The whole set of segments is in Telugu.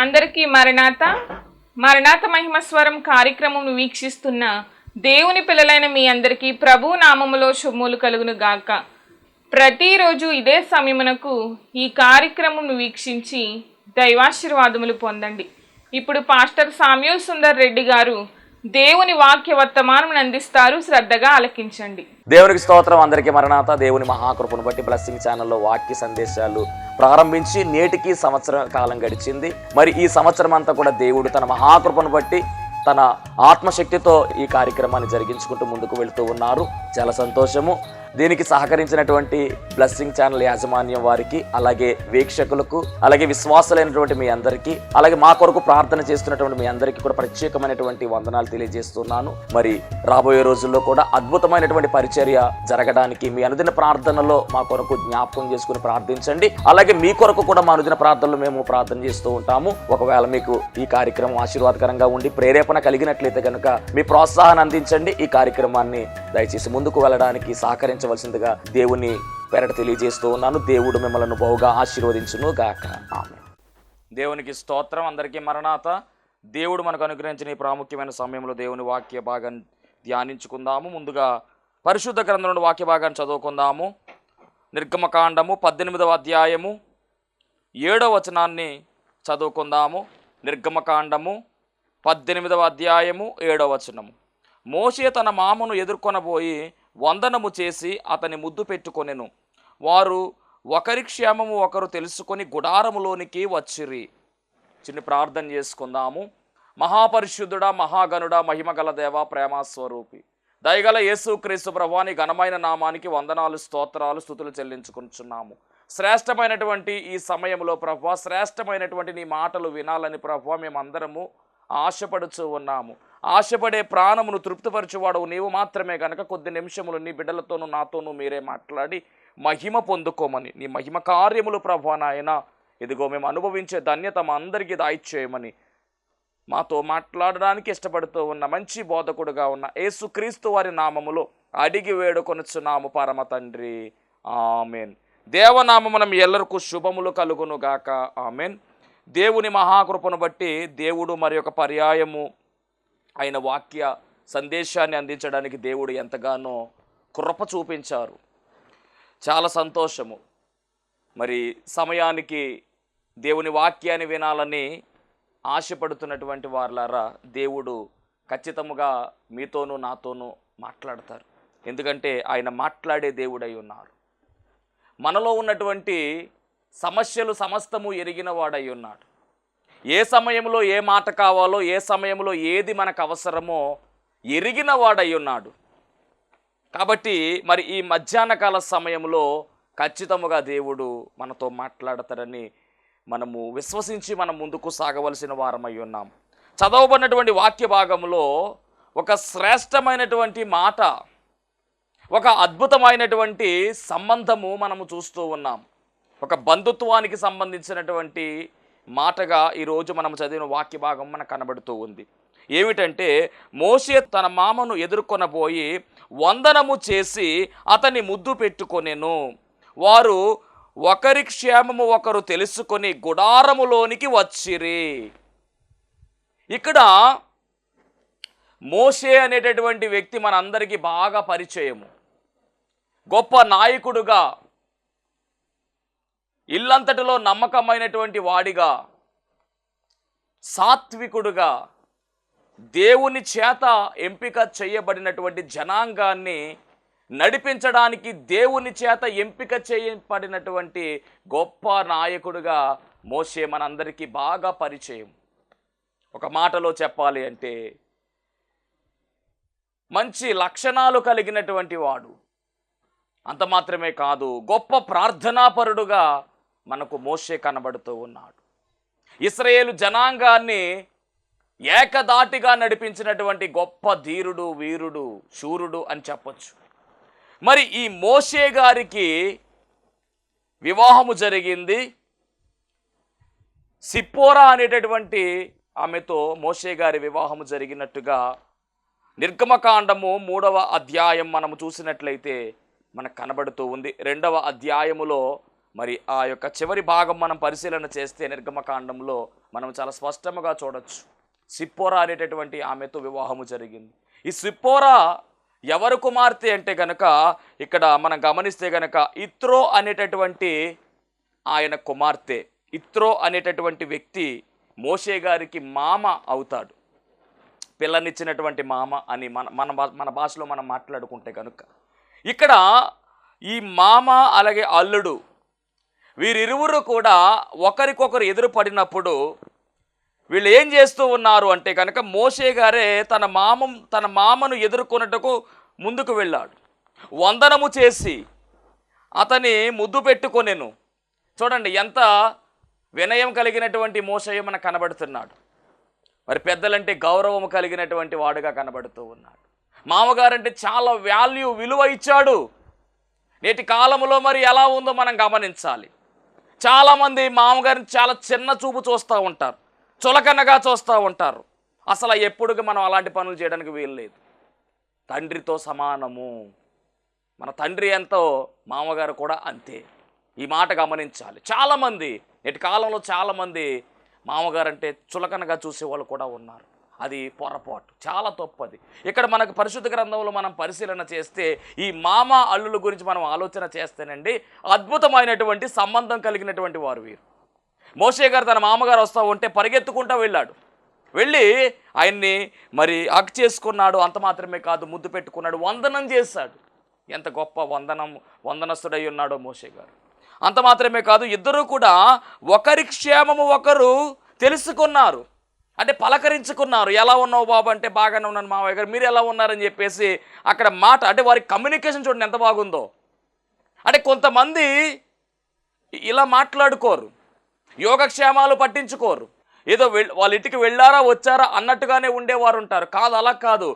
అందరికీ మరణాత మరణాత మహిమస్వరం కార్యక్రమం వీక్షిస్తున్న దేవుని పిల్లలైన మీ అందరికీ ప్రభు నామములో శుభములు కలుగును గాక. ప్రతిరోజు ఇదే సమయమునకు ఈ కార్యక్రమం వీక్షించి దైవాశీర్వాదములు పొందండి. ఇప్పుడు పాస్టర్ సామ్యూల్ సుందర్ రెడ్డి గారు దేవుని వాక్య వర్తమానం అందిస్తారు. శ్రద్ధగా ఆలకించండి. దేవునికి స్తోత్రం. అందరికీ మరణాత. దేవుని మహాకృపను బట్టి బ్లెస్సింగ్ ఛానల్లో వాక్య సందేశాలు ప్రారంభించి నేటికి సంవత్సర కాలం గడిచింది. మరి ఈ సంవత్సరం అంతా కూడా దేవుడు తన మహాకృపను బట్టి తన ఆత్మశక్తితో ఈ కార్యక్రమాన్ని జరిగించుకుంటూ ముందుకు వెళుతూ ఉన్నారు. చాలా సంతోషము. దీనికి సహకరించినటువంటి బ్లెస్సింగ్ ఛానల్ యాజమాన్యం వారికి, అలాగే వీక్షకులకు, అలాగే విశ్వాసులైనటువంటి మీ అందరికీ, అలాగే మా కొరకు ప్రార్థన చేస్తున్నటువంటి మీ అందరికీ కూడా ప్రత్యేకమైనటువంటి వందనాలు తెలియజేస్తున్నాను. మరి రాబోయే రోజుల్లో కూడా అద్భుతమైనటువంటి పరిచర్య జరగడానికి మీ అనుదిన ప్రార్థనలో మా కొరకు జ్ఞాపకం చేసుకుని ప్రార్థించండి. అలాగే మీ కొరకు కూడా మా అనుదిన ప్రార్థనలో మేము ప్రార్థన చేస్తూ ఉంటాము. ఒకవేళ మీకు ఈ కార్యక్రమం ఆశీర్వాదకరంగా ఉండి ప్రేరేపణ కలిగినట్లయితే కనుక మీ ప్రోత్సాహాన్ని అందించండి. ఈ కార్యక్రమాన్ని దయచేసి ముందుకు వెళ్ళడానికి సహకరించవలసిందిగా దేవుని పేరట తెలియజేస్తూ ఉన్నాను. దేవుడు మిమ్మల్ని బహుగా ఆశీర్వదించును గాక. ఆమేన్. దేవునికి స్తోత్రం. అందరికీ మరణాత. దేవుడు మనకు అనుగ్రహించిన ఈ ప్రాముఖ్యమైన సమయంలో దేవుని వాక్య భాగాన్ని ధ్యానించుకుందాము. ముందుగా పరిశుద్ధ గ్రంథంలోని వాక్య భాగాన్ని చదువుకుందాము. నిర్గమకాండము 18వ అధ్యాయము 7వ వచనాన్ని చదువుకుందాము. నిర్గమకాండము 18వ అధ్యాయము 7వ వచనము. మోషే తన మామను ఎదుర్కొనబోయి వందనము చేసి అతని ముద్దు పెట్టుకొనెను. వారు ఒకరి క్షేమము ఒకరు తెలుసుకొని గుడారములోనికి వచ్చిరి. చిన్న ప్రార్థన చేసుకుందాము. మహాపరిశుద్ధుడా, మహాగణుడా, మహిమగల దేవ, ప్రేమస్వరూపి, దయగల యేసుక్రీస్తు ప్రభువాని ఘనమైన నామానికి వందనాలు, స్తోత్రాలు, స్తుతులు చెల్లించుకుంటున్నాము. శ్రేష్టమైనటువంటి ఈ సమయంలో ప్రభువా, శ్రేష్టమైనటువంటి నీ మాటలు వినాలని ప్రభువా మేమందరము ఆశపడుచూ ఉన్నాము. ఆశపడే ప్రాణమును తృప్తిపరచువాడు నీవు మాత్రమే కనుక కొద్ది నిమిషములు నీ బిడ్డలతోనూ నాతోనూ మీరే మాట్లాడి మహిమ పొందుకోమని, నీ మహిమ కార్యములు ప్రభువా నాయన ఇదిగో మేము అనుభవించే ధన్యత మా అందరికీ దాయిచ్చేయమని మాతో మాట్లాడడానికి ఇష్టపడుతూ ఉన్న మంచి బోధకుడుగా ఉన్న యేసుక్రీస్తు వారి నామములో అడిగి వేడుకొనుచున్నాము పరమ తండ్రి. ఆమెన్. దేవనామమున మీ ఎల్లరికూ శుభములు కలుగును గాక. ఆమెన్. దేవుని మహాకృపను బట్టి దేవుడు మరి ఒక పర్యాయము ఆయన వాక్య సందేశాన్ని అందించడానికి దేవుడు ఎంతగానో కృప చూపించారు. చాలా సంతోషము. మరి సమయానికి దేవుని వాక్యాన్ని వినాలని ఆశపడుతున్నటువంటి వారులారా, దేవుడు ఖచ్చితంగా మీతోనూ నాతోనూ మాట్లాడతారు. ఎందుకంటే ఆయన మాట్లాడే దేవుడై ఉన్నారు. మనలో ఉన్నటువంటి సమస్యలు సమస్తము ఎరిగిన వాడై ఉన్నాడు. ఏ సమయంలో ఏ మాట కావాలో, ఏ సమయంలో ఏది మనకు అవసరమో ఎరిగిన వాడై ఉన్నాడు. కాబట్టి మరి ఈ మధ్యాహ్నకాల సమయంలో ఖచ్చితముగా దేవుడు మనతో మాట్లాడతారని మనము విశ్వసించి మనం ముందుకు సాగవలసిన వారమై ఉన్నాం. చదవబడినటువంటి వాక్య భాగంలో ఒక శ్రేష్టమైనటువంటి మాట, ఒక అద్భుతమైనటువంటి సంబంధము మనము చూస్తూ ఉన్నాం. ఒక బంధుత్వానికి సంబంధించినటువంటి మాటగా ఈరోజు మనం చదివిన వాక్య భాగం మనకు కనబడుతూ ఉంది. ఏమిటంటే, మోషే తన మామను ఎదుర్కొనబోయి వందనము చేసి అతన్ని ముద్దు పెట్టుకొనెను. వారు ఒకరి క్షేమము ఒకరు తెలుసుకొని గుడారములోనికి వచ్చిరి. ఇక్కడ మోషే అనేటటువంటి వ్యక్తి మనందరికీ బాగా పరిచయము. గొప్ప నాయకుడుగా, ఇల్లంతటిలో నమ్మకమైనటువంటి వాడిగా, సాత్వికుడుగా, దేవుని చేత ఎంపిక చేయబడినటువంటి జనాంగాన్ని నడిపించడానికి దేవుని చేత ఎంపిక చేయబడినటువంటి గొప్ప నాయకుడుగా మోషే మనందరికీ బాగా పరిచయం. ఒక మాటలో చెప్పాలి అంటే మంచి లక్షణాలు కలిగినటువంటి వాడు. అంత మాత్రమే కాదు, గొప్ప ప్రార్థనాపరుడుగా మనకు మోషే కనబడుతూ ఉన్నాడు. ఇశ్రాయేలు జనాంగాన్ని ఏకదాటిగా నడిపించినటువంటి గొప్ప ధీరుడు, వీరుడు, శూరుడు అని చెప్పొచ్చు. మరి ఈ మోషే గారికి వివాహము జరిగింది. సిప్పోరా అనేటటువంటి ఆమెతో మోషే గారి వివాహము జరిగినట్టుగా నిర్గమకాండము 3వ అధ్యాయం మనము చూసినట్లయితే మనకు కనబడుతూ ఉంది. 2వ అధ్యాయములో మరి ఆ యొక్క చివరి భాగం మనం పరిశీలన చేస్తే నిర్గమకాండంలో మనం చాలా స్పష్టంగా చూడొచ్చు. సిప్పోరా అనేటటువంటి ఆమెతో వివాహము జరిగింది. ఈ సిప్పోరా ఎవరు కుమార్తె అంటే గనక ఇక్కడ మనం గమనిస్తే గనక ఇత్రో అనేటటువంటి ఆయన కుమార్తె. ఇత్రో అనేటటువంటి వ్యక్తి మోషే గారికి మామ అవుతాడు. పిల్లనిచ్చినటువంటి మామ అని మన భాషలో మనం మాట్లాడుకుంటే కనుక ఇక్కడ ఈ మామ అలాగే అల్లుడు వీరిరువురు కూడా ఒకరికొకరు ఎదురుపడినప్పుడు వీళ్ళు ఏం చేస్తూ ఉన్నారు అంటే కనుక మోషే గారే తన మామను ఎదుర్కొన్నట్టుకు ముందుకు వెళ్ళాడు. వందనము చేసి అతని ముద్దు పెట్టుకొనెను. చూడండి ఎంత వినయం కలిగినటువంటి మోషే మనకు కనబడుతున్నాడు. మరి పెద్దలంటే గౌరవం కలిగినటువంటి వాడుగా కనబడుతూ ఉన్నాడు. మామగారంటే చాలా విలువ ఇచ్చాడు. నేటి కాలంలో మరి ఎలా ఉందో మనం గమనించాలి. చాలామంది మామగారిని చాలా చిన్న చూపు చూస్తూ ఉంటారు, చులకనగా చూస్తూ ఉంటారు. అసలు ఎప్పుడుగా మనం అలాంటి పనులు చేయడానికి వీలు లేదు. తండ్రితో సమానము. మన తండ్రి ఎంతో మామగారు కూడా అంతే. ఈ మాట గమనించాలి. చాలామంది నేటి కాలంలో చాలామంది మామగారంటే చులకనగా చూసేవాళ్ళు కూడా ఉన్నారు. అది పొరపాటు, చాలా తప్పది. ఇక్కడ మనకు పరిశుద్ధ గ్రంథంలో మనం పరిశీలన చేస్తే ఈ మామ అల్లుల గురించి మనం ఆలోచన చేస్తేనండి అద్భుతమైనటువంటి సంబంధం కలిగినటువంటి వారు వీరు. మోషే గారు తన మామగారు వస్తూ ఉంటే పరిగెత్తుకుంటూ వెళ్ళాడు. వెళ్ళి ఆయన్ని మరి హక్ చేసుకున్నాడు. అంత మాత్రమే కాదు, ముద్దు పెట్టుకున్నాడు, వందనం చేశాడు. ఎంత గొప్ప వందనస్తుడై ఉన్నాడో మోషే గారు. అంత మాత్రమే కాదు, ఇద్దరూ కూడా ఒకరి క్షేమము ఒకరు తెలుసుకున్నారు. అంటే పలకరించుకున్నారు. ఎలా ఉన్నావు బాబు అంటే బాగానే ఉన్నాను మావయ్య గారు, మీరు ఎలా ఉన్నారని చెప్పేసి అక్కడ మాట, అంటే వారి కమ్యూనికేషన్ చూడండి ఎంత బాగుందో. అంటే కొంతమంది ఇలా మాట్లాడుకోరు, యోగక్షేమాలు పట్టించుకోరు, ఏదో వాళ్ళ ఇంటికి వెళ్ళారా వచ్చారా అన్నట్టుగానే ఉండేవారు ఉంటారు. కాదు, అలా కాదు.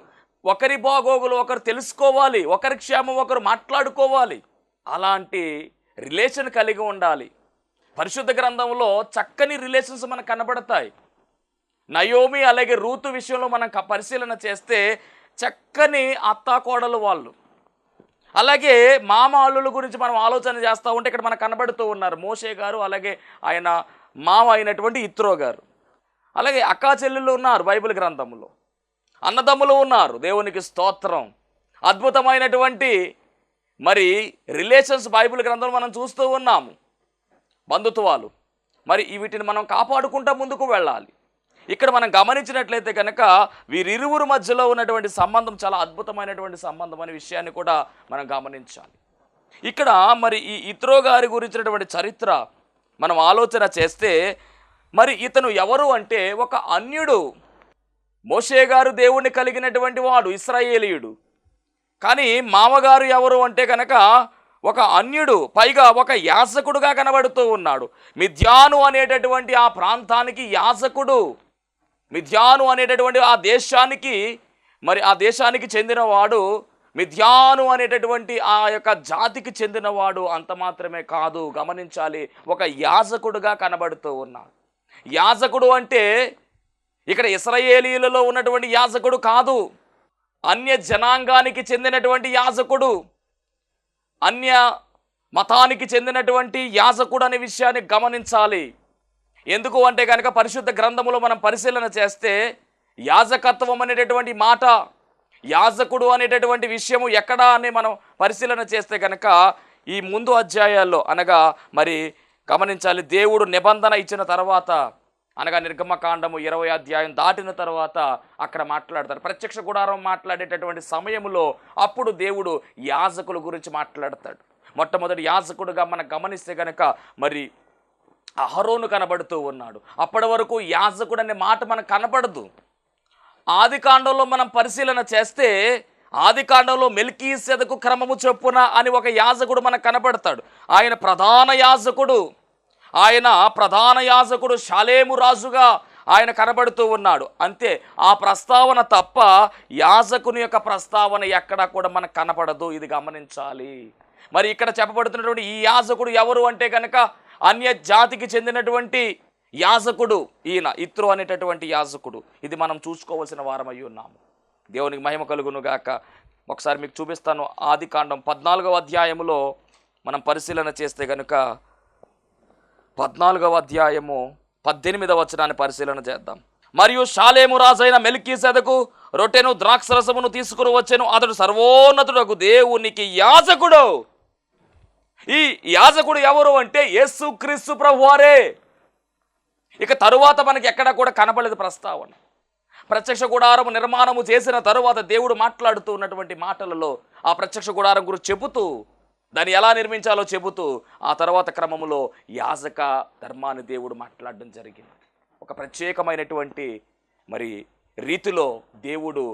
ఒకరి బాగోగులు ఒకరు తెలుసుకోవాలి, ఒకరి క్షేమం ఒకరు మాట్లాడుకోవాలి. అలాంటి రిలేషన్ కలిగి ఉండాలి. పరిశుద్ధ గ్రంథంలో చక్కని రిలేషన్స్ మనకు కనబడతాయి. నయోమి అలాగే రూతు విషయంలో మనం పరిశీలన చేస్తే చక్కని అత్తాకోడలు వాళ్ళు. అలాగే మామ అల్లుల గురించి మనం ఆలోచన చేస్తూ ఉంటే ఇక్కడ మనకు కనబడుతూ ఉన్నారు మోషే గారు, అలాగే ఆయన మామ అయినటువంటి ఇత్రో గారు. అలాగే అక్కా చెల్లెళ్ళు ఉన్నారు బైబిల్ గ్రంథంలో, అన్నదమ్ములు ఉన్నారు. దేవునికి స్తోత్రం. అద్భుతమైనటువంటి మరి రిలేషన్స్ బైబిల్ గ్రంథంలో మనం చూస్తూ ఉన్నాము, బంధుత్వాలు. మరి వీటిని మనం కాపాడుకుంటూ ముందుకు వెళ్ళాలి. ఇక్కడ మనం గమనించినట్లయితే కనుక వీరిరువురు మధ్యలో ఉన్నటువంటి సంబంధం చాలా అద్భుతమైనటువంటి సంబంధం అనే విషయాన్ని కూడా మనం గమనించాలి. ఇక్కడ మరి ఈ ఇత్రో గారి గురించినటువంటి చరిత్ర మనం ఆలోచన చేస్తే మరి ఇతను ఎవరు అంటే ఒక అన్యుడు. మోషే గారు దేవుణ్ణి కలిగినటువంటి వాడు, ఇశ్రాయేలీయుడు. కానీ మామగారు ఎవరు అంటే కనుక ఒక అన్యుడు, పైగా ఒక యాజకుడుగా కనబడుతూ ఉన్నాడు. మిద్యాను అనేటటువంటి ఆ ప్రాంతానికి యాజకుడు. మిద్యాను అనేటటువంటి ఆ దేశానికి చెందినవాడు. మిద్యాను అనేటటువంటి ఆ యొక్క జాతికి చెందినవాడు. అంత మాత్రమే కాదు, గమనించాలి, ఒక యాజకుడుగా కనబడుతూ ఉన్నాడు. యాజకుడు అంటే ఇక్కడ ఇశ్రాయేలీయులలో ఉన్నటువంటి యాజకుడు కాదు, అన్య జనాంగానికి చెందినటువంటి యాజకుడు, అన్య మతానికి చెందినటువంటి యాజకుడు అనే విషయాన్ని గమనించాలి. ఎందుకు అంటే కనుక పరిశుద్ధ గ్రంథములో మనం పరిశీలన చేస్తే యాజకత్వం అనేటటువంటి మాట, యాజకుడు అనేటటువంటి విషయము ఎక్కడా అని మనం పరిశీలన చేస్తే కనుక ఈ ముందు అధ్యాయాల్లో అనగా మరి గమనించాలి, దేవుడు నిబంధన ఇచ్చిన తర్వాత అనగా నిర్గమకాండము 20వ అధ్యాయం దాటిన తర్వాత అక్కడ మాట్లాడతారు. ప్రత్యక్ష గుడారం మాట్లాడేటటువంటి సమయంలో అప్పుడు దేవుడు యాజకుల గురించి మాట్లాడతాడు. మొట్టమొదటి యాజకుడుగా మనం గమనిస్తే కనుక మరి అహరోను కనబడుతూ ఉన్నాడు. అప్పటి వరకు యాజకుడు అనే మాట మనకు కనపడదు. ఆది కాండంలో మనం పరిశీలన చేస్తే ఆది కాండంలో మెల్కీసెదకు క్రమము చొప్పున అని ఒక యాజకుడు మనకు కనపడతాడు. ఆయన ప్రధాన యాజకుడు షాలేము రాజుగా ఆయన కనబడుతూ ఉన్నాడు. అంతే, ఆ ప్రస్తావన తప్ప యాజకుని యొక్క ప్రస్తావన ఎక్కడా కూడా మనకు కనపడదు. ఇది గమనించాలి. మరి ఇక్కడ చెప్పబడుతున్నటువంటి ఈ యాజకుడు ఎవరు అంటే కనుక అన్య జాతికి చెందినటువంటి యాజకుడు ఈయన ఇత్రో అనేటటువంటి యాజకుడు. ఇది మనం చూసుకోవాల్సిన వారమై ఉన్నాము. దేవునికి మహిమ కలుగును గాక. ఒకసారి మీకు చూపిస్తాను. ఆది కాండం 14వ అధ్యాయములో మనం పరిశీలన చేస్తే కనుక 14వ అధ్యాయము 18వ వచనాన్ని పరిశీలన చేద్దాం. మరియు షాలేము రాజైన మెల్కీసెదకు రొట్టెను ద్రాక్షరసమును తీసుకుని వచ్చెను. అతడు సర్వోన్నతుడకు దేవునికి యాజకుడు. ఈ యాజకుడు ఎవరు అంటే యేసుక్రీస్తు ప్రభువారే. ఇక తరువాత మనకి ఎక్కడ కూడా కనపడలేదు ప్రస్తావన. ప్రత్యక్ష గుడారము నిర్మాణము చేసిన తరువాత దేవుడు మాట్లాడుతూ ఉన్నటువంటి మాటలలో ఆ ప్రత్యక్ష గుడారం గురించి చెబుతూ దాన్ని ఎలా నిర్మించాలో చెబుతూ ఆ తర్వాత క్రమంలో యాజక ధర్మాన్ని దేవుడు మాట్లాడడం జరిగింది. ఒక ప్రత్యేకమైనటువంటి మరి రీతిలో దేవుడు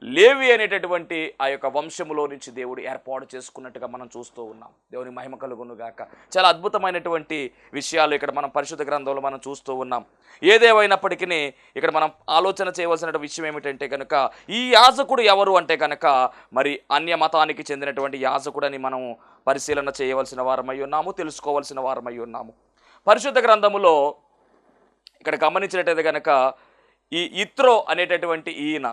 లేవి అనేటటువంటి ఆ యొక్క వంశములో నుంచి దేవుడు ఏర్పాటు చేసుకున్నట్టుగా మనం చూస్తూ ఉన్నాం. దేవుని మహిమ కలుగును గాక. చాలా అద్భుతమైనటువంటి విషయాలు ఇక్కడ మనం పరిశుద్ధ గ్రంథంలో మనం చూస్తూ ఉన్నాం. ఏదేమైనప్పటికీ ఇక్కడ మనం ఆలోచన చేయవలసిన విషయం ఏమిటంటే కనుక ఈ యాజకుడు ఎవరు అంటే కనుక మరి అన్య మతానికి చెందినటువంటి యాజకుడని మనం పరిశీలన చేయవలసిన వారమై ఉన్నాము, తెలుసుకోవాల్సిన వారమై ఉన్నాము. పరిశుద్ధ గ్రంథములో ఇక్కడ గమనించినట్టయితే కనుక ఈ ఇత్రో అనేటటువంటి ఈయన,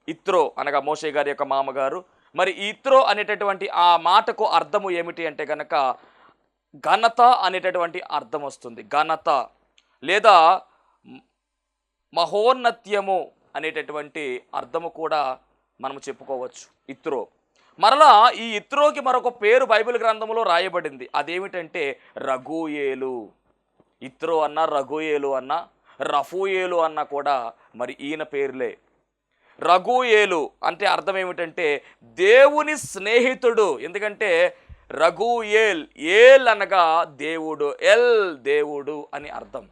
ఇత్రో అనగా మోషే గారి యొక్క మామగారు, మరి ఇత్రో అనేటటువంటి ఆ మాటకు అర్థము ఏమిటి అంటే కనుక ఘనత అనేటటువంటి అర్థం వస్తుంది. ఘనత లేదా మహోన్నత్యము అనేటటువంటి అర్థము కూడా మనము చెప్పుకోవచ్చు ఇత్రో. మరలా ఈ ఇత్రోకి మరొక పేరు బైబిల్ గ్రంథంలో రాయబడింది. అదేమిటంటే రఘుయేలు. ఇత్రో అన్న, రఘుయేలు అన్న, రఫూయేలు అన్న కూడా మరి ఈయన పేర్లే. రఘుయేలు అంటే అర్థం ఏమిటంటే దేవుని స్నేహితుడు. ఎందుకంటే రఘుయేల్, ఏల్ అనగా దేవుడు, ఎల్ దేవుడు అని అర్థం.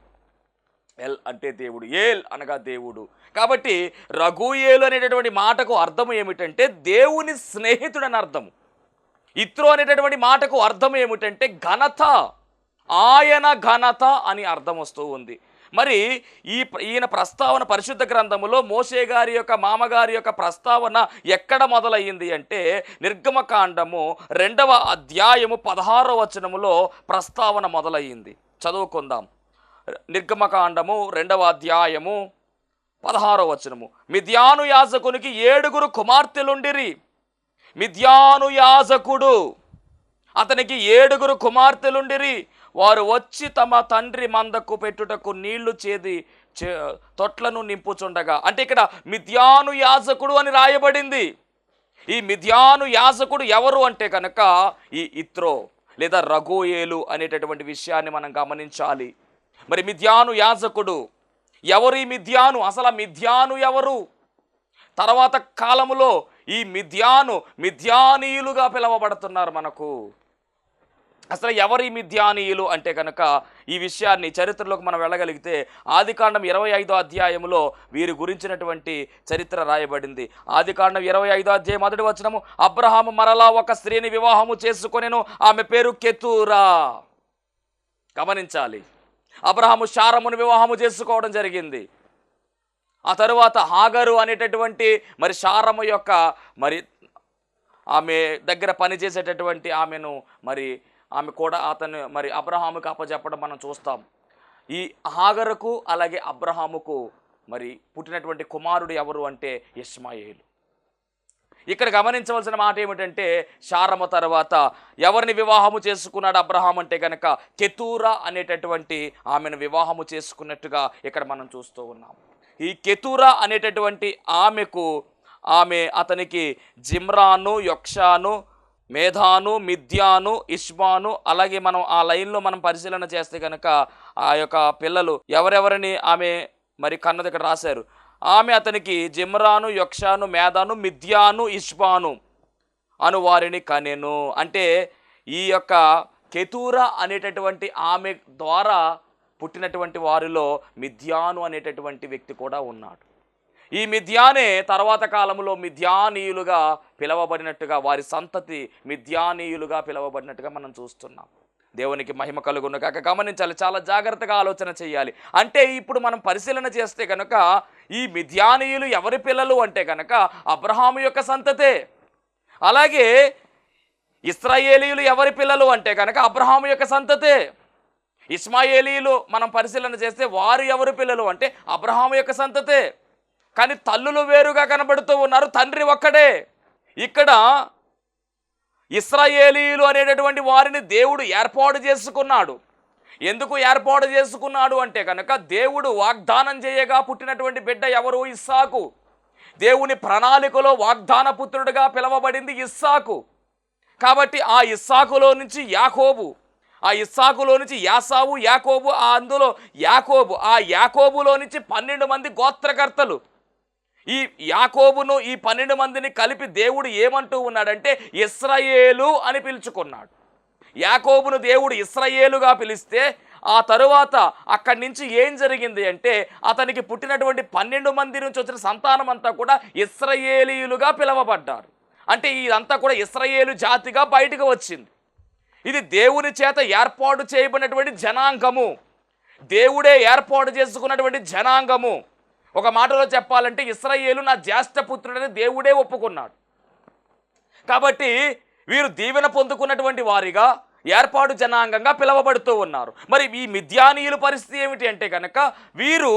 ఎల్ అంటే దేవుడు, ఏల్ అనగా దేవుడు. కాబట్టి రఘుయేలు అనేటటువంటి మాటకు అర్థం ఏమిటంటే దేవుని స్నేహితుడు అని అర్థం. ఇత్రో అనేటటువంటి మాటకు అర్థం ఏమిటంటే ఘనత, ఆయన ఘనత అని అర్థం వస్తూ ఉంది. మరి ఈయన ప్రస్తావన పరిశుద్ధ గ్రంథములో మోషే గారి యొక్క మామగారి యొక్క ప్రస్తావన ఎక్కడ మొదలయ్యింది అంటే నిర్గమకాండము 2వ అధ్యాయము 16వ వచనములో ప్రస్తావన మొదలయ్యింది. చదువుకుందాం. నిర్గమకాండము 2వ అధ్యాయము 16వ వచనము. మిద్యాను యాజకునికి 7 కుమార్తెలుండిరి. మిద్యాను యాజకుడు, అతనికి 7 కుమార్తెలుండిరి. వారు వచ్చి తమ తండ్రి మందకు పెట్టుటకు నీళ్లు చేది తొట్లను నింపుచుండగా. అంటే ఇక్కడ మిద్యాను యాజకుడు అని రాయబడింది. ఈ మిద్యాను యాజకుడు ఎవరు అంటే కనుక ఈ ఇత్రో లేదా రఘుయేలు అనేటటువంటి విషయాన్ని మనం గమనించాలి. మరి మిద్యాను యాజకుడు ఎవరు? ఈ మిద్యాను, అసలు ఆ మిద్యాను ఎవరు? తర్వాత కాలములో ఈ మిద్యానీయులుగా పిలువబడుతున్నారు మనకు. అసలు ఎవరు ఈ మిద్యానీయులు అంటే కనుక ఈ విషయాన్ని చరిత్రలోకి మనం వెళ్ళగలిగితే ఆదికాండం 25వ అధ్యాయంలో వీరి గురించినటువంటి చరిత్ర రాయబడింది. ఆదికాండం 25వ అధ్యాయం 1వ వచనము. అబ్రహాము మరలా ఒక స్త్రీని వివాహము చేసుకొనెను, ఆమె పేరు కెతూరా. గమనించాలి, అబ్రహాము శారమును వివాహము చేసుకోవడం జరిగింది. ఆ తరువాత హాగరు అనేటటువంటి మరి శారము యొక్క మరి ఆమె దగ్గర పనిచేసేటటువంటి ఆమెను మరి ఆమె కూడా అతను మరి అబ్రహాముకు అప్పచెప్పడం మనం చూస్తాం. ఈ హాగరుకు అలాగే అబ్రహాముకు మరి పుట్టినటువంటి కుమారుడు ఎవరు అంటే ఇష్మాయేలు. ఇక్కడ గమనించవలసిన మాట ఏమిటంటే శారము తర్వాత ఎవరిని వివాహము చేసుకున్నాడు అబ్రహాం అంటే కనుక కెతూరా అనేటటువంటి ఆమెను వివాహము చేసుకున్నట్టుగా ఇక్కడ మనం చూస్తూ ఉన్నాం. ఈ కెతూరా అనేటటువంటి ఆమె అతనికి జిమ్రాను, యొక్షాను, మేధాను, మిద్యాను, ఇష్బాను, అలాగే మనం ఆ లైన్లో మనం పరిశీలన చేస్తే కనుక ఆ యొక్క పిల్లలు ఎవరెవరిని ఆమె మరి కన్నది ఇక్కడ రాశారు. ఆమె అతనికి జిమ్రాను, యొక్షాను, మేధాను, మిద్యాను, ఇష్బాను అను వారిని కనెను. అంటే ఈ యొక్క కెతూరా అనేటటువంటి ఆమె ద్వారా పుట్టినటువంటి వారిలో మిద్యాను అనేటటువంటి వ్యక్తి కూడా ఉన్నాడు. ఈ మిద్యానే తర్వాత కాలంలో మిద్యానీయులుగా పిలవబడినట్టుగా, వారి సంతతి మిద్యానీయులుగా పిలవబడినట్టుగా మనం చూస్తున్నాం. దేవునికి మహిమ కలుగును కాక. గమనించాలి, చాలా జాగ్రత్తగా ఆలోచన చేయాలి. అంటే ఇప్పుడు మనం పరిశీలన చేస్తే కనుక ఈ మిద్యానీయులు ఎవరి పిల్లలు అంటే కనుక అబ్రహాము యొక్క సంతతే. అలాగే ఇశ్రాయేలీయులు ఎవరి పిల్లలు అంటే కనుక అబ్రహాము యొక్క సంతతే. ఇష్మాయేలీయులు మనం పరిశీలన చేస్తే వారు ఎవరి పిల్లలు అంటే అబ్రహాము యొక్క సంతతే. కానీ తల్లులు వేరుగా కనబడుతూ ఉన్నారు, తండ్రి ఒక్కడే. ఇక్కడ ఇశ్రాయేలీయులు అనేటటువంటి వారిని దేవుడు ఏర్పాటు చేసుకున్నాడు. ఎందుకు ఏర్పాటు చేసుకున్నాడు అంటే కనుక దేవుడు వాగ్దానం చేయగా పుట్టినటువంటి బిడ్డ ఎవరు? ఇస్సాకు. దేవుని ప్రణాళికలో వాగ్దాన పుత్రుడిగా పిలువబడింది ఇస్సాకు. కాబట్టి ఆ ఇస్సాకులో నుంచి యాకోబు, ఆ ఇస్సాకులో నుంచి యాసావు, యాకోబు, అందులో యాకోబు, ఆ యాకోబులో నుంచి 12 మంది గోత్రకర్తలు. ఈ యాకోబును ఈ 12 మందిని కలిపి దేవుడు ఏమంటూ ఉన్నాడంటే ఇశ్రాయేలు అని పిలుచుకున్నాడు. యాకోబును దేవుడు ఇశ్రాయేలుగా పిలిస్తే ఆ తరువాత అక్కడి నుంచి ఏం జరిగింది అంటే అతనికి పుట్టినటువంటి 12 మంది నుంచి వచ్చిన సంతానం అంతా కూడా ఇశ్రాయేలీయులుగా పిలువబడ్డారు. అంటే ఇదంతా కూడా ఇశ్రాయేలు జాతిగా బయటకు వచ్చింది. ఇది దేవుని చేత ఏర్పాటు చేయబడినటువంటి జనాంగము, దేవుడే ఏర్పాటు చేసుకున్నటువంటి జనాంగము. ఒక మాటలో చెప్పాలంటే ఇశ్రాయేలు నా జ్యేష్ఠపుత్రుడని దేవుడే ఒప్పుకున్నాడు. కాబట్టి వీరు దీవెన పొందుకున్నటువంటి వారిగా ఏర్పాటు జనాంగంగా పిలువబడుతూ ఉన్నారు. మరి ఈ మిద్యానీయుల పరిస్థితి ఏమిటి అంటే కనుక వీరు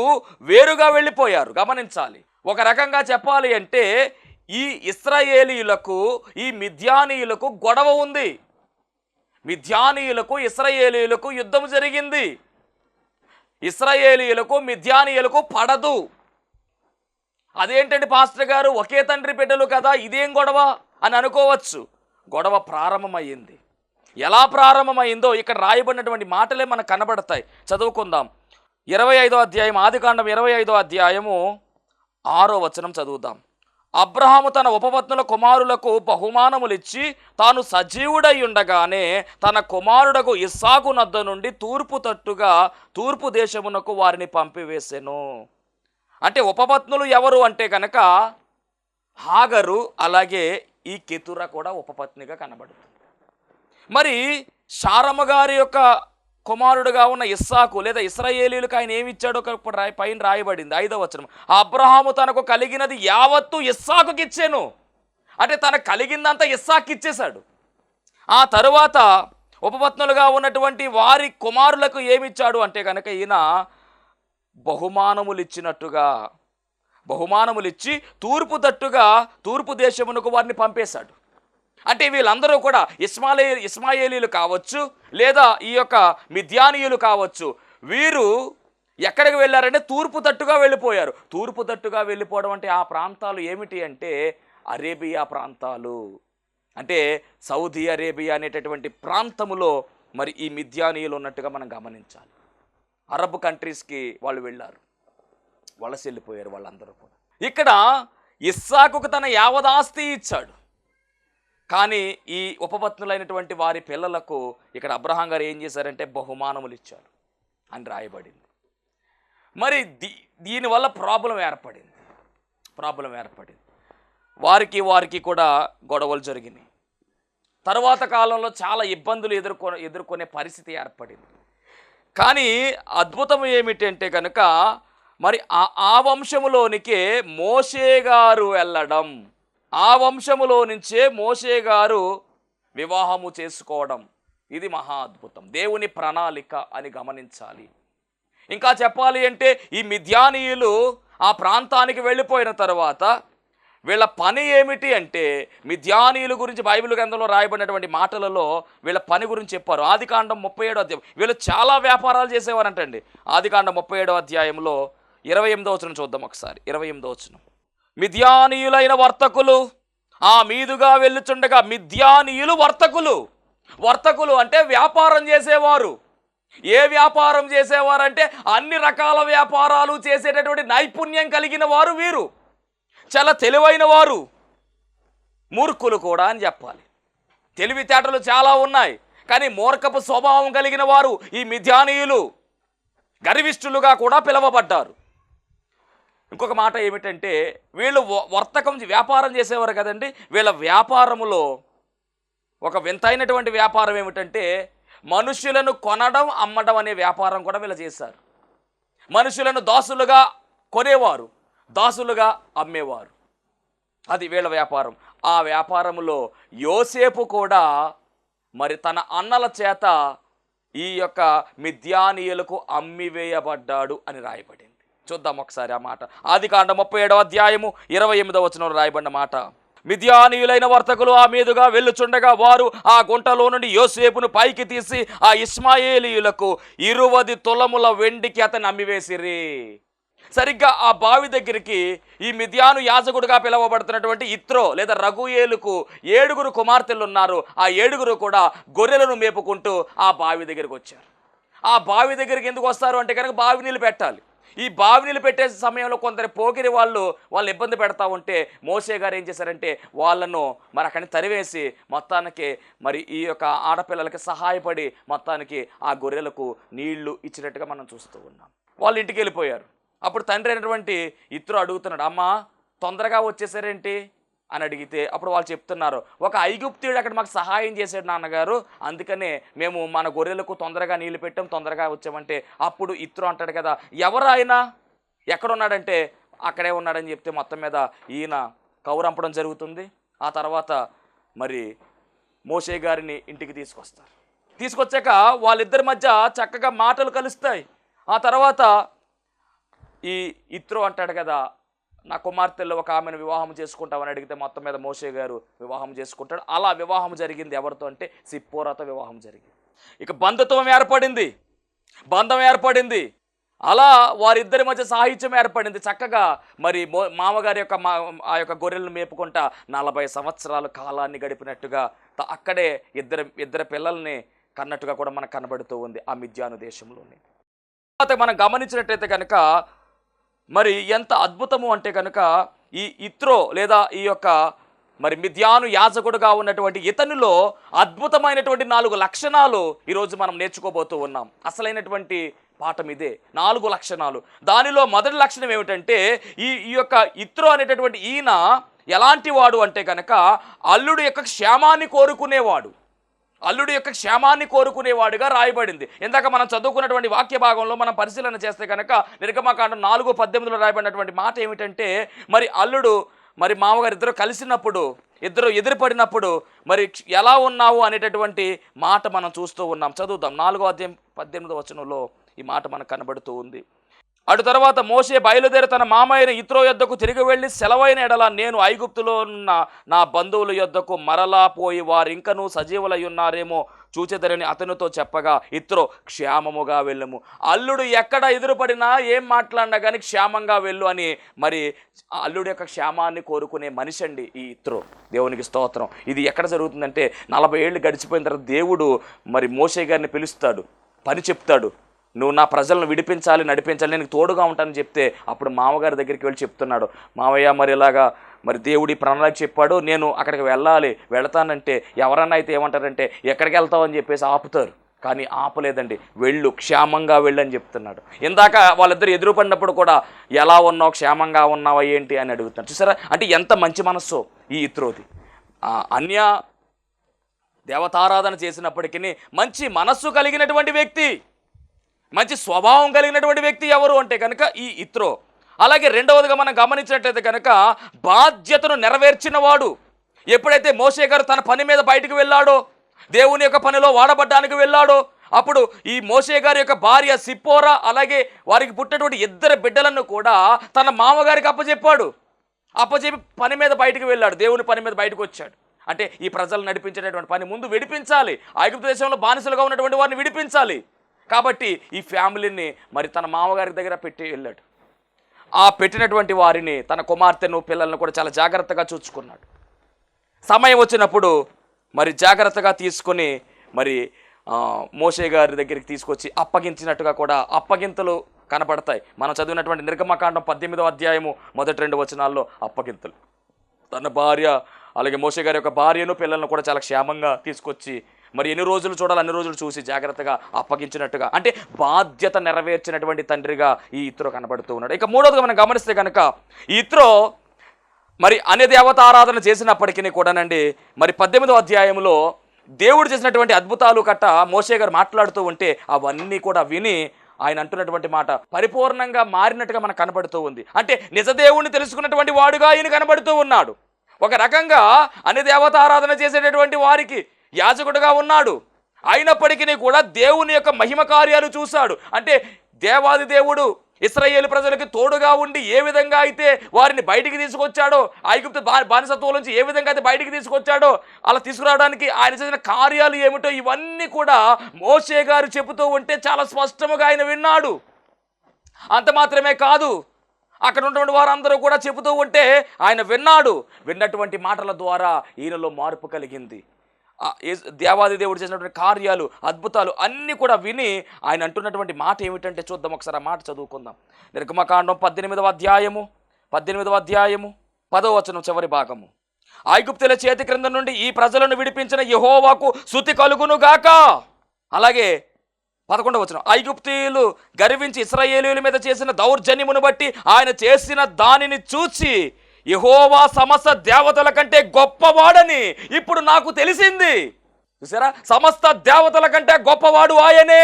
వేరుగా వెళ్ళిపోయారు. గమనించాలి. ఒక రకంగా చెప్పాలి అంటే ఈ ఇశ్రాయేలీయులకు ఈ మిద్యానీయులకు గొడవ ఉంది. మిద్యానీయులకు ఇశ్రాయేలీయులకు యుద్ధం జరిగింది. ఇశ్రాయేలీయులకు మిద్యానీయులకు పడదు. అదేంటండి పాస్టర్ గారు, ఒకే తండ్రి బిడ్డలు కదా, ఇదేం గొడవ అని అనుకోవచ్చు. గొడవ ప్రారంభమైంది. ఎలా ప్రారంభమైందో ఇక్కడ రాయబడినటువంటి మాటలే మనకు కనబడతాయి. చదువుకుందాం. 25వ అధ్యాయం, ఆదికాండం 25వ అధ్యాయము 6వ వచనం చదువుదాం. అబ్రహాము తన ఉపపత్నుల కుమారులకు బహుమానములిచ్చి తాను సజీవుడై ఉండగానే తన కుమారుడకు ఇస్సాకు నద్ద నుండి తూర్పు తట్టుగా తూర్పు దేశమునకు వారిని పంపివేసెను. అంటే ఉపపత్నులు ఎవరు అంటే కనుక హాగరు, అలాగే ఈ కెతుర కూడా ఉపపత్నిగా కనబడుతుంది. మరి శారమ్మ గారి యొక్క కుమారుడుగా ఉన్న ఇస్సాకు లేదా ఇశ్రాయేలీయులకు ఆయన ఏమి ఇచ్చాడో పైన రాయబడింది 5వ వచనం. అబ్రహాము తనకు కలిగినది యావత్తు ఇస్సాకుకి ఇచ్చాను. అంటే తనకు కలిగిందంతా ఇస్సాకు ఇచ్చేశాడు. ఆ తరువాత ఉపపత్నులుగా ఉన్నటువంటి వారి కుమారులకు ఏమిచ్చాడు అంటే కనుక ఈయన బహుమానములు ఇచ్చి తూర్పు తట్టుగా తూర్పు దేశమునకు వారిని పంపేశాడు. అంటే వీళ్ళందరూ కూడా ఇస్మాయేలీలు కావచ్చు, లేదా ఈ యొక్క మిద్యానీయులు కావచ్చు. వీరు ఎక్కడికి వెళ్ళారంటే తూర్పు తట్టుగా వెళ్ళిపోయారు. తూర్పు తట్టుగా వెళ్ళిపోవడం అంటే ఆ ప్రాంతాలు ఏమిటి అంటే అరేబియా ప్రాంతాలు. అంటే సౌదీ అరేబియా అనేటటువంటి ప్రాంతములో మరి ఈ మిద్యానీయులు ఉన్నట్టుగా మనం గమనించాలి. అరబ్ కంట్రీస్కి వాళ్ళు వెళ్ళారు, వలస వెళ్ళిపోయారు వాళ్ళందరూ కూడా. ఇక్కడ ఇస్సాకుకు తన యావదాస్తి ఇచ్చాడు. కానీ ఈ ఉపపత్నులైనటువంటి వారి పిల్లలకు ఇక్కడ అబ్రహాం గారు ఏం చేశారంటే బహుమానములు ఇచ్చారు అని రాయబడింది. మరి దీనివల్ల ప్రాబ్లం ఏర్పడింది. వారికి కూడా గొడవలు జరిగినాయి. తర్వాత కాలంలో చాలా ఇబ్బందులు ఎదుర్కొనే పరిస్థితి ఏర్పడింది. కానీ అద్భుతం ఏమిటంటే కనుక మరి ఆ వంశములోనికే మోషే గారు వెళ్ళడం, ఆ వంశములో నుంచే మోషే గారు వివాహము చేసుకోవడం, ఇది మహా అద్భుతం, దేవుని ప్రణాళిక అని గమనించాలి. ఇంకా చెప్పాలి అంటే ఈ మిద్యానీయులు ఆ ప్రాంతానికి వెళ్ళిపోయిన తర్వాత వీళ్ళ పని ఏమిటి అంటే మిద్యానీయుల గురించి బైబిల్ గ్రంథంలో రాయబడినటువంటి మాటలలో వీళ్ళ పని గురించి చెప్పారు. ఆదికాండం 37వ అధ్యాయం. వీళ్ళు చాలా వ్యాపారాలు చేసేవారంటండి. ఆదికాండం 37వ అధ్యాయంలో 28వ వచనం చూద్దాం ఒకసారి. 28వ వచనం. మిద్యానీయులైన వర్తకులు ఆ మీదుగా వెళ్ళుచుండగా, మిద్యానీయులు వర్తకులు అంటే వ్యాపారం చేసేవారు. ఏ వ్యాపారం చేసేవారంటే అన్ని రకాల వ్యాపారాలు చేసేటటువంటి నైపుణ్యం కలిగిన వారు వీరు. చాలా తెలివైన వారు, మూర్ఖులు కూడా అని చెప్పాలి. తెలివితేటలు చాలా ఉన్నాయి, కానీ మూర్ఖపు స్వభావం కలిగిన వారు ఈ మిద్యానీయులు. గర్విష్ఠులుగా కూడా పిలువబడ్డారు. ఇంకొక మాట ఏమిటంటే వీళ్ళు వ్యాపారం చేసేవారు కదండి. వీళ్ళ వ్యాపారములో ఒక వింతైనటువంటి వ్యాపారం ఏమిటంటే మనుషులను కొనడం, అమ్మడం అనే వ్యాపారం కూడా వీళ్ళు చేశారు. మనుషులను దాసులుగా కొనేవారు, దాసులుగా అమ్మేవారు. అది వీళ్ళ వ్యాపారం. ఆ వ్యాపారంలో యోసేపు కూడా మరి తన అన్నల చేత ఈ యొక్క మిద్యానీయులకు అమ్మివేయబడ్డాడు అని రాయబడింది. చూద్దాం ఒకసారి ఆ మాట. ఆదికాండం 37వ అధ్యాయము 28వ వచనంలో రాయబడిన మాట. మిద్యానీయులైన వర్తకులు ఆ మీదుగా వెళ్ళుచుండగా వారు ఆ గుంటలో నుండి యోసేపును పైకి తీసి ఆ ఇష్మాయేలీయులకు 20 తులముల వెండికి అతన్ని అమ్మివేసిరి. సరిగ్గా ఆ బావి దగ్గరికి ఈ మిద్యాను యాజకుడుగా పిలువబడుతున్నటువంటి ఇత్రో లేదా రగుయేలుకు 7 కుమార్తెలు ఉన్నారు. ఆ 7 కూడా గొర్రెలను మేపుకుంటూ ఆ బావి దగ్గరికి వచ్చారు. ఆ బావి దగ్గరికి ఎందుకు వస్తారు అంటే కనుక బావి నీళ్ళు పెట్టాలి. ఈ బావి నీళ్ళు పెట్టే సమయంలో కొందరు పోకిరి వాళ్ళు ఇబ్బంది పెడతా ఉంటే మోషే గారు ఏం చేశారంటే వాళ్ళను మరి అక్కడిని తరివేసి మొత్తానికి మరి ఈ యొక్క ఆడపిల్లలకి సహాయపడి మొత్తానికి ఆ గొర్రెలకు నీళ్లు ఇచ్చినట్టుగా మనం చూస్తూ ఉన్నాం. వాళ్ళు ఇంటికి వెళ్ళిపోయారు. అప్పుడు తండ్రి అయినటువంటి ఇత్రో అడుగుతున్నాడు, అమ్మా తొందరగా వచ్చేసారేంటి అని అడిగితే అప్పుడు వాళ్ళు చెప్తున్నారు, ఒక ఐగుప్తీయుడు అక్కడ మాకు సహాయం చేశాడు నాన్నగారు, అందుకనే మేము మన గొర్రెలకు తొందరగా నీళ్ళు పెట్టాం, తొందరగా వచ్చామంటే అప్పుడు ఇత్రో అంటాడు కదా, ఎవరు ఆయన ఎక్కడున్నాడంటే అక్కడే ఉన్నాడని చెప్తే మొత్తం మీద ఈయన కౌరంపడం జరుగుతుంది. ఆ తర్వాత మరి మోషే గారిని ఇంటికి తీసుకొస్తారు. తీసుకొచ్చాక వాళ్ళిద్దరి మధ్య చక్కగా మాటలు కలుస్తాయి. ఆ తర్వాత ఈ ఇత్రో అంటాడు కదా, నా కుమార్తెల్లో ఒక ఆమెను వివాహం చేసుకుంటామని అడిగితే మొత్తం మీద మోషే గారు వివాహం చేసుకుంటాడు. అలా వివాహం జరిగింది ఎవరితో అంటే సిప్పోరాతో వివాహం జరిగింది. ఇక బంధుత్వం ఏర్పడింది. అలా వారిద్దరి మధ్య సాహిత్యం ఏర్పడింది. చక్కగా మరి మామగారి యొక్క ఆ యొక్క గొర్రెలను మేపుకుంటా 40 సంవత్సరాల కాలాన్ని గడిపినట్టుగా అక్కడే ఇద్దరు పిల్లల్ని కన్నట్టుగా కూడా మనకు కనబడుతూ ఉంది ఆ మిద్యాను దేశంలోని. తర్వాత మనం గమనించినట్టయితే కనుక మరి ఎంత అద్భుతము అంటే కనుక ఈ ఇత్రో లేదా ఈ యొక్క మరి మిద్యాను యాజకుడుగా ఉన్నటువంటి ఇతనిలో అద్భుతమైనటువంటి 4 లక్షణాలు ఈరోజు మనం నేర్చుకోబోతూ ఉన్నాం. అసలైనటువంటి పాఠం ఇదే, 4 లక్షణాలు. దానిలో మొదటి లక్షణం ఏమిటంటే ఈ యొక్క ఇత్రో అనేటటువంటి ఈయన ఎలాంటి వాడు అంటే కనుక అల్లుడు యొక్క క్షేమాన్ని కోరుకునేవాడుగా రాయబడింది. ఇందాక మనం చదువుకున్నటువంటి వాక్య భాగంలో మనం పరిశీలన చేస్తే కనుక నిర్గమకాండం 4:18 రాయబడినటువంటి మాట ఏమిటంటే మరి అల్లుడు మరి మామగారు ఇద్దరు కలిసినప్పుడు ఇద్దరు ఎదురుపడినప్పుడు మరి ఎలా ఉన్నావు అనేటటువంటి మాట మనం చూస్తూ ఉన్నాం. చదువుదాం. 4:18 ఈ మాట మనకు కనబడుతూ ఉంది. అటు తర్వాత మోషే బయలుదేరి తన మామయ్య ఇత్రో యొద్దకు తిరిగి వెళ్ళి సెలవైన ఎడల నేను ఐగుప్తులో ఉన్న నా బంధువుల యొద్దకు మరలా పోయి వారు ఇంకనూ సజీవులై ఉన్నారేమో చూచెదరని అతనితో చెప్పగా ఇత్రో క్షేమముగా వెళ్ళము. అల్లుడు ఎక్కడ ఎదురుపడినా ఏం మాట్లాడినా కానీ క్షేమంగా వెళ్ళు అని మరి అల్లుడు యొక్క క్షేమాన్ని కోరుకునే మనిషి అండి ఈ ఇత్రో. దేవునికి స్తోత్రం. ఇది ఎక్కడ జరుగుతుందంటే 40 ఏళ్ళు గడిచిపోయిన తర్వాత దేవుడు మరి మోషే గారిని పిలుస్తాడు, పని చెప్తాడు, నువ్వు నా ప్రజలను విడిపించాలి, నడిపించాలి, నేను తోడుగా ఉంటానని చెప్తే అప్పుడు మామగారి దగ్గరికి వెళ్ళి చెప్తున్నాడు, మామయ్య మరి ఇలాగా మరి దేవుడి ప్రణాళిక చెప్పాడు, నేను అక్కడికి వెళతానంటే ఎవరన్నా అయితే ఏమంటారంటే ఎక్కడికి వెళ్తావు అని చెప్పేసి ఆపుతారు. కానీ ఆపలేదండి, వెళ్ళు, క్షేమంగా వెళ్ళని చెప్తున్నాడు. ఇందాక వాళ్ళిద్దరు ఎదురుపడినప్పుడు కూడా ఎలా ఉన్నావు, క్షేమంగా ఉన్నావా ఏంటి అని అడుగుతున్నాడు. చూసారా అంటే ఎంత మంచి మనస్సు ఈ ఇత్రోది. అన్య దేవతారాధన చేసినప్పటికీ మంచి మనస్సు కలిగినటువంటి వ్యక్తి, మంచి స్వభావం కలిగినటువంటి వ్యక్తి ఎవరు అంటే కనుక ఈ ఇత్రో. అలాగే రెండవదిగా మనం గమనించినట్లయితే కనుక బాధ్యతను నెరవేర్చిన వాడు. ఎప్పుడైతే మోషే గారు తన పని మీద బయటకు వెళ్ళాడో, దేవుని యొక్క పనిలో వాడబడ్డానికి వెళ్ళాడో, అప్పుడు ఈ మోషే గారి యొక్క భార్య సిప్పోరా అలాగే వారికి పుట్టినటువంటి 2 బిడ్డలను కూడా తన మామగారికి అప్పచెప్పి పని మీద బయటకు వెళ్ళాడు, దేవుని పని మీద బయటకు వచ్చాడు. అంటే ఈ ప్రజలు నడిపించేటటువంటి పని ముందు విడిపించాలి, ఐగుప్తు దేశంలో బానిసలుగా ఉన్నటువంటి వారిని విడిపించాలి. కాబట్టి ఈ ఫ్యామిలీని మరి తన మామగారి దగ్గర పెట్టి వెళ్ళాడు. ఆ పెట్టినటువంటి వారిని తన కుమార్తెను పిల్లలను కూడా చాలా జాగ్రత్తగా చూసుకున్నాడు. సమయం వచ్చినప్పుడు మరి జాగ్రత్తగా తీసుకొని మరి మోషే గారి దగ్గరికి తీసుకొచ్చి అప్పగించినట్టుగా కూడా అప్పగింతలు కనపడతాయి. మనం చదివినటువంటి నిర్గమకాండం 18వ అధ్యాయము మొదటి 2 వచనాల్లో అప్పగింతలు. తన భార్య అలాగే మోషే గారి యొక్క భార్యను పిల్లలను కూడా చాలా క్షేమంగా తీసుకొచ్చి మరి ఎన్ని రోజులు చూడాలి అన్ని రోజులు చూసి జాగ్రత్తగా అప్పగించినట్టుగా, అంటే బాధ్యత నెరవేర్చినటువంటి తండ్రిగా ఈ ఇత్రో కనబడుతూ ఉన్నాడు. ఇక మూడవదిగా మనం గమనిస్తే కనుక ఈ ఇత్రో మరి అన్య దేవతారాధన చేసినప్పటికీ కూడానండి మరి 18వ అధ్యాయంలో దేవుడు చేసినటువంటి అద్భుతాలు కట్ట మోషే గారు మాట్లాడుతూ ఉంటే అవన్నీ కూడా విని ఆయన అంటున్నటువంటి మాట పరిపూర్ణంగా మారినట్టుగా మనకు కనబడుతూ ఉంది. అంటే నిజ దేవుణ్ణి తెలుసుకున్నటువంటి వాడుగా ఈయన కనబడుతూ ఉన్నాడు. ఒక రకంగా అన్య దేవతారాధన చేసేటటువంటి వారికి యాజకుడుగా ఉన్నాడు. అయినప్పటికీ కూడా దేవుని యొక్క మహిమ కార్యాలు చూశాడు. అంటే దేవాది దేవుడు ఇశ్రాయేలు ప్రజలకి తోడుగా ఉండి ఏ విధంగా అయితే వారిని బయటికి తీసుకొచ్చాడో, ఐగుప్తు బానిసత్వం నుంచి ఏ విధంగా అయితే బయటికి తీసుకొచ్చాడో, అలా తీసుకురావడానికి ఆయన చేసిన కార్యాలు ఏమిటో ఇవన్నీ కూడా మోషే గారు చెబుతూ ఉంటే చాలా స్పష్టంగా ఆయన విన్నాడు. అంత మాత్రమే కాదు, అక్కడ ఉన్నటువంటి వారందరూ కూడా చెబుతూ ఉంటే ఆయన విన్నాడు. విన్నటువంటి మాటల ద్వారా ఈయనలో మార్పు కలిగింది. దేవాది దేవుడు చేసినటువంటి కార్యాలు, అద్భుతాలు అన్నీ కూడా విని ఆయన అంటున్నటువంటి మాట ఏమిటంటే చూద్దాం, ఒకసారి ఆ మాట చదువుకుందాం. నిర్గమకాండం 18వ అధ్యాయము 10వ వచనం చివరి భాగము. ఐగుప్తుల చేతి క్రింద నుండి ఈ ప్రజలను విడిపించిన యెహోవాకు స్తుతి కలుగును గాక. అలాగే 11వ వచనం, ఐగుప్తీయులు గర్వించి ఇశ్రాయేలీయుల మీద చేసిన దౌర్జన్యమును బట్టి ఆయన చేసిన దానిని చూచి యెహోవా సమస్త దేవతల కంటే గొప్పవాడని ఇప్పుడు నాకు తెలిసింది. చూసారా, సమస్త దేవతల కంటే గొప్పవాడు ఆయనే,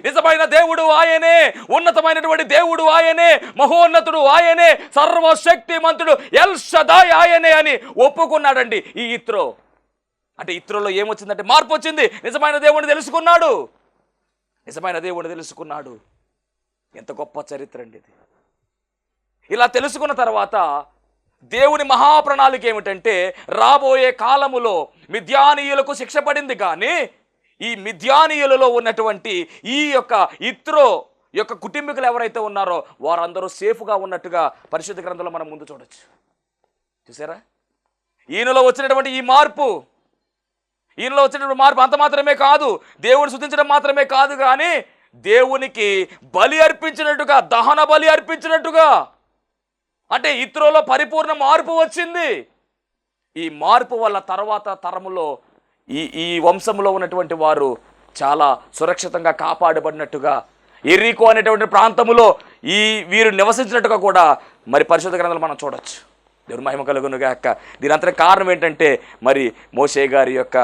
నిజమైన దేవుడు ఆయనే, ఉన్నతమైనటువంటి దేవుడు ఆయనే, మహోన్నతుడు ఆయనే, సర్వశక్తిమంతుడు ఎల్ షదాయ్ ఆయనే అని ఒప్పుకున్నాడండి ఈ ఇత్రో. అంటే ఇత్రోలో ఏమొచ్చిందంటే మార్పు వచ్చింది. నిజమైన దేవుడిని తెలుసుకున్నాడు. ఎంత గొప్ప చరిత్ర అండి ఇది. ఇలా తెలుసుకున్న తర్వాత దేవుని మహాప్రణాళిక ఏమిటంటే, రాబోయే కాలములో మిద్యానీయులకు శిక్ష పడింది, కానీ ఈ మిద్యానీయులలో ఉన్నటువంటి ఈ యొక్క ఇత్రో యొక్క కుటుంబీకులు ఎవరైతే ఉన్నారో వారందరూ సేఫ్గా ఉన్నట్టుగా పరిశుద్ధ గ్రంథంలో మనం ముందు చూడొచ్చు. చూసారా, ఈయనలో వచ్చినటువంటి ఈ మార్పు అంత మాత్రమే కాదు, దేవుని స్తుతించడం మాత్రమే కాదు, కానీ దేవునికి బలి అర్పించినట్టుగా, దహన బలి అర్పించినట్టుగా, అంటే ఇత్రోలో పరిపూర్ణ మార్పు వచ్చింది. ఈ మార్పు వల్ల తర్వాత తరములో ఈ వంశంలో ఉన్నటువంటి వారు చాలా సురక్షితంగా కాపాడబడినట్టుగా, ఎరికో అనేటువంటి ప్రాంతములో వీరు నివసించినట్టుగా కూడా మరి పరిశుద్ధ గ్రంథాలు మనం చూడొచ్చు. దేవుని మహిమ కలుగునుగాక. దీని అంతటి కారణం ఏంటంటే మరి మోషే గారి యొక్క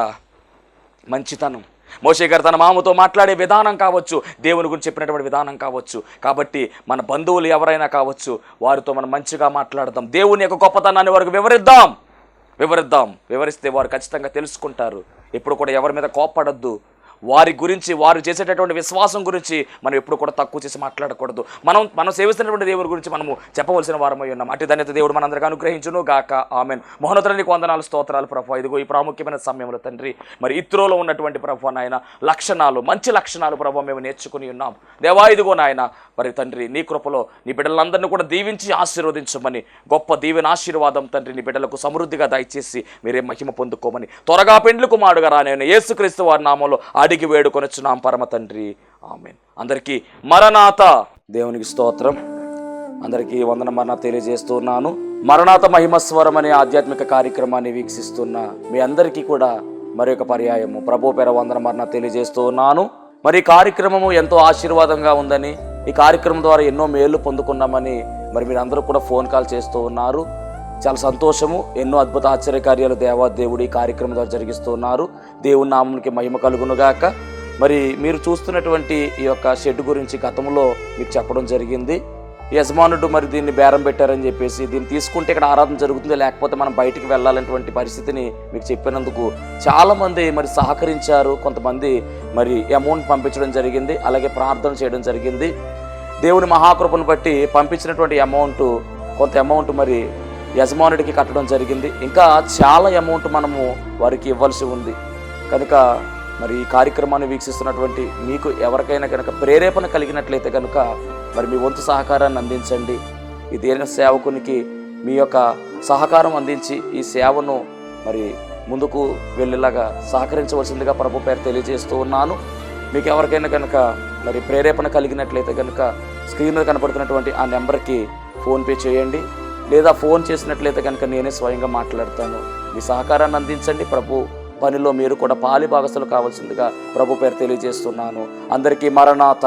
మంచితనం, మోషే గారు తన మామతో మాట్లాడే విధానం కావచ్చు, దేవుని గురించి చెప్పినటువంటి విధానం కావచ్చు. కాబట్టి మన బంధువులు ఎవరైనా కావచ్చు, వారితో మనం మంచిగా మాట్లాడదాం, దేవుని యొక్క గొప్పతనాన్ని వారికి వివరిస్తే వారు ఖచ్చితంగా తెలుసుకుంటారు. ఎప్పుడు కూడా ఎవరి మీద కోప్పడద్దు. వారి గురించి, వారు చేసేటటువంటి విశ్వాసం గురించి మనం ఎప్పుడు కూడా తక్కువ చేసి మాట్లాడకూడదు. మనం సేవిస్తున్నటువంటి దేవుడి గురించి మనము చెప్పవలసిన వారమై ఉన్నాం. అటు ధన్యత దేవుడు మనందరికీ అనుగ్రహించును గాక. ఆమెన్. మహోన్నతునికి వందనాలు, స్తోత్రాలు ప్రభువా. ఇదిగో ఈ ప్రాముఖ్యమైన సమయంలో తండ్రి, మరి ఇత్రోలో ఉన్నటువంటి ప్రభువా నాయన లక్షణాలు, మంచి లక్షణాలు ప్రభువా మేము నేర్చుకుని ఉన్నాం. దేవా ఇదిగో నాయన, మరి తండ్రి నీ కృపలో నీ బిడ్డలందరినీ కూడా దీవించి ఆశీర్వదించమని, గొప్ప దీవెన ఆశీర్వాదం తండ్రి నీ బిడ్డలకు సమృద్ధిగా దయచేసి మీరే మహిమ పొందుకోమని, త్వరగా పెండ్లకు మాడుగా రానైన యేసుక్రీస్తు వారి నామంలో అడిగి వేడుకొనొచ్చున్నాం పరమ తండ్రి. ఆమేన్. అందరికీ మరణాత. దేవునికి స్తోత్రం. అందరికీ వందన మరణాత తెలియజేస్తున్నాను. మరణాత మహిమస్వరం అనే ఆధ్యాత్మిక కార్యక్రమాన్ని వీక్షిస్తున్న మీ అందరికీ కూడా మరొక పర్యాయము ప్రభు పేర వందన మరణాత తెలియజేస్తూ ఉన్నాను. మరి ఈ కార్యక్రమము ఎంతో ఆశీర్వాదంగా ఉందని, ఈ కార్యక్రమం ద్వారా ఎన్నో మేళ్లు పొందుకున్నామని మరి మీరు అందరూ కూడా ఫోన్ కాల్ చేస్తూ ఉన్నారు. చాలా సంతోషము. ఎన్నో అద్భుత ఆశ్చర్యకార్యాలు దేవాదేవుడు ఈ కార్యక్రమం ద్వారా జరిగిస్తూ ఉన్నారు. దేవుని నామమునికి మహిమ కలుగునుగాక. మరి మీరు చూస్తున్నటువంటి ఈ యొక్క షెడ్ గురించి గతంలో మీకు చెప్పడం జరిగింది. యజమానుడు మరి దీన్ని బేరం పెట్టారని చెప్పేసి, దీన్ని తీసుకుంటే ఇక్కడ ఆరాధన జరుగుతుంది, లేకపోతే మనం బయటికి వెళ్ళాలనేటువంటి పరిస్థితిని మీకు చెప్పినందుకు చాలామంది మరి సహకరించారు. కొంతమంది మరి అమౌంట్ పంపించడం జరిగింది, అలాగే ప్రార్థన చేయడం జరిగింది. దేవుని మహాకృపను బట్టి పంపించినటువంటి కొంత అమౌంట్ మరి యజమానుడికి కట్టడం జరిగింది. ఇంకా చాలా అమౌంట్ మనము వారికి ఇవ్వాల్సి ఉంది. కనుక మరి ఈ కార్యక్రమాన్ని వీక్షిస్తున్నటువంటి మీకు ఎవరికైనా కనుక ప్రేరేపణ కలిగినట్లయితే కనుక మరి మీ వంతు సహకారాన్ని అందించండి. ఈ దేన సేవకునికి మీ యొక్క సహకారం అందించి ఈ సేవను మరి ముందుకు వెళ్ళేలాగా సహకరించవలసిందిగా ప్రభు పేరు తెలియజేస్తూ ఉన్నాను. మీకు ఎవరికైనా కనుక మరి ప్రేరేపణ కలిగినట్లయితే కనుక స్క్రీన్ మీద కనపడుతున్నటువంటి ఆ నెంబర్కి ఫోన్పే చేయండి, లేదా ఫోన్ చేసినట్లయితే కనుక నేనే స్వయంగా మాట్లాడతాను. మీ సహకారాన్ని అందించండి. ప్రభు పనిలో మీరు కూడా పాలి భాగస్తులు కావాల్సిందిగా ప్రభు పేరు తెలియజేస్తున్నాను. అందరికీ మరణాత.